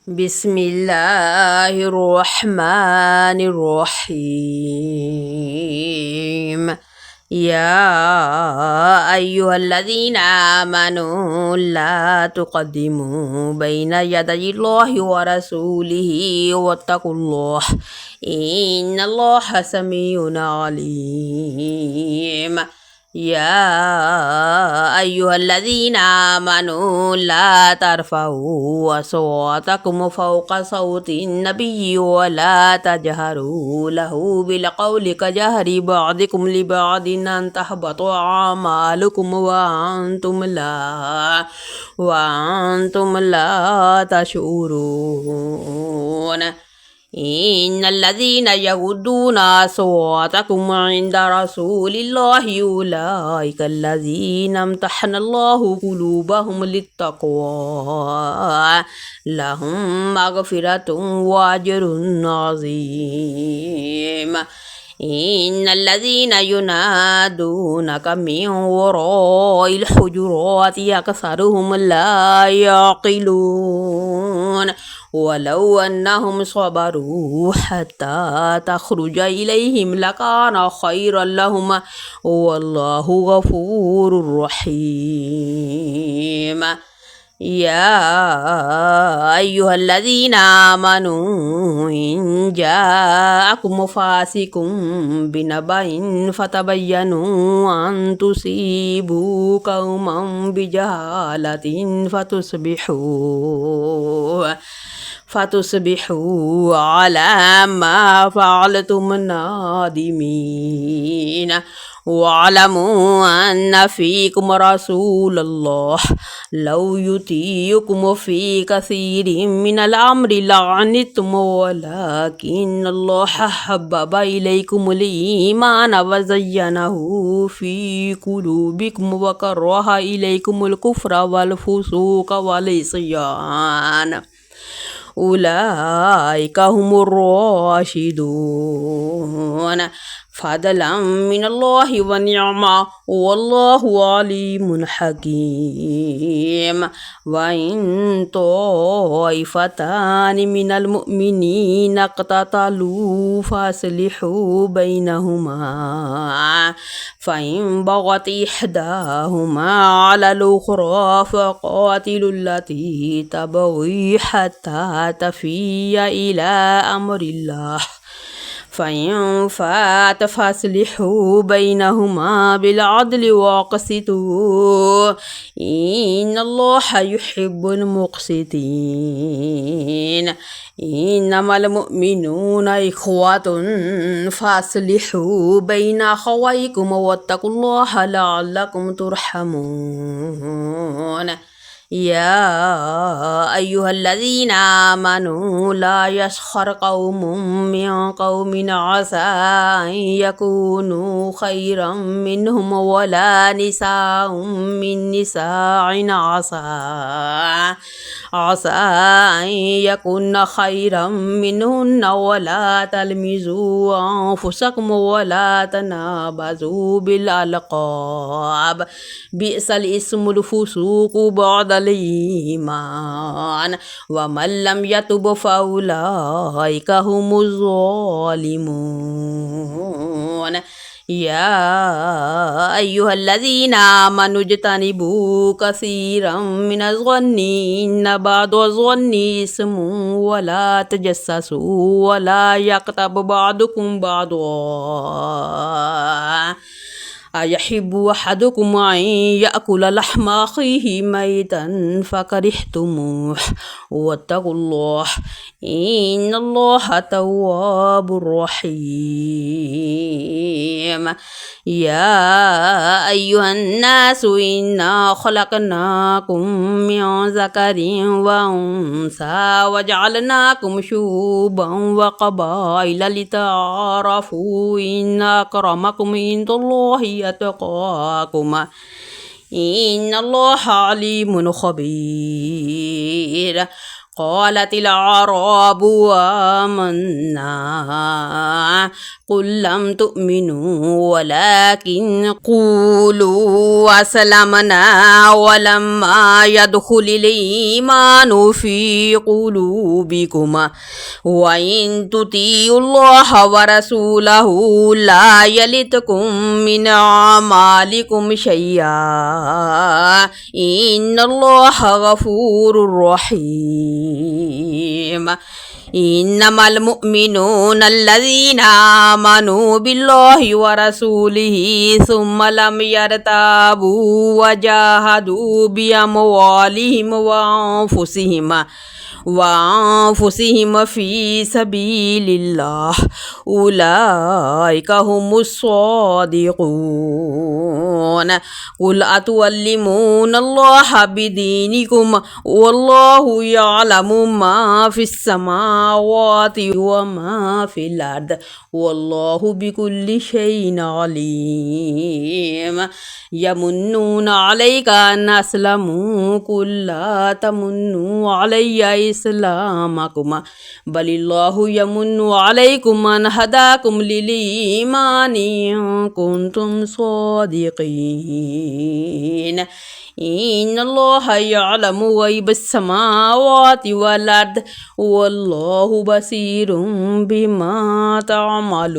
بسم الله الرحمن الرحيم. يا أيها الذين آمنوا لا تقدموا بين يدي الله ورسوله واتقوا الله إن الله سميع عليم. يا أيها الذين آمنوا لا ترفعوا أصواتكم فوق صوت النبي ولا تجهروا له بالقول كجهر بعضكم لبعض أن تحبط أعمالكم وأنتم لا تشعرون. إن الذين يغضون أصواتهم عند رسول الله أولئك الذين امتحن الله قلوبهم للتقوى لهم مغفرة وأجر عظيم. إن الذين ينادونك من وراء الحجرات أكثرهم لا يعقلون ولو أنهم صبروا حتى تخرج إليهم لكان خيرا لهم والله غفور رحيم. يا أيها الذين آمنوا إن جاءكم فاسق بنبأ فتبينوا أن تصيبوا قوما بجهالة فتصبحوا على ما فعلتم نادمين. واعلموا أن فيكم رسول الله لو يطيعكم في كثير من الأمر لعنتم ولكن الله حبب إليكم الإيمان وزينه في قلوبكم وكره إليكم الكفر والفسوق والعصيان أولئك هم الراشدون فضلا من الله ونعمة والله عليم حكيم. وإن طائفتان من المؤمنين اقتتلوا فأصلحوا بينهما فإن بغت إحداهما على الأخرى فقاتلوا التي تبغي حتى تفيء إلى أمر الله فإن فات فأصلحوا بينهما بالعدل واقسطوا إن الله يحب المقسطين. إنما المؤمنون إخوة فأصلحوا بين أخويكم واتقوا الله لعلكم ترحمون. يا أيها الذين آمنوا لا يسخر قوم من قوم عسى أن يكونوا خيرا منهم ولا نساء من نساء عسى أن يكون خيرا منهن ولا تلمزوا أنفسكم ولا تنابزوا بالألقاب بئس الاسم الفسوق بعد الإيمان ومن لم يتب فأولئك هم الظالمون. يا أيها الذين آمنوا اجتنبوا كثيرا من الظن إن بعض الظن إثم ولا تجسسوا ولا يغتب بعضكم بعضا أيحب أحدكم أن يأكل لحم أخيه ميتا فكرهتموه واتقوا الله إن الله تواب رحيم. يا أيها الناس إنا خلقناكم من ذكر وأنثى وجعلناكم شعوبا وقبائل لتعارفوا إن أكرمكم عند الله أتقاكم إن الله عليم خبير. قالت الأعراب آمنا قل لم تؤمنوا ولكن قولوا أسلمنا ولما يدخل الإيمان في قلوبكم وإن تطيعوا الله ورسوله لا يلتكم من أعمالكم شيئا إن الله غفور رحيم إنما المؤمنون الذين آمنوا بالله ورسوله ثم لم يرتابوا وجاهدوا بأموالهم وأنفسهم في سبيل الله أولئك هم الصادقون قل أتعلمون الله بدينكم والله يعلم ما في السماوات وما في الأرض والله بكل شيء عليم يمنون عليك أن أسلموا قل لا تمنوا علي إسلامكم بل الله يمن عليكم أن هداكم للإيمان إن كنتم صادقين إن الله يعلم غيب السماوات والأرض والله بصير بما تعملون.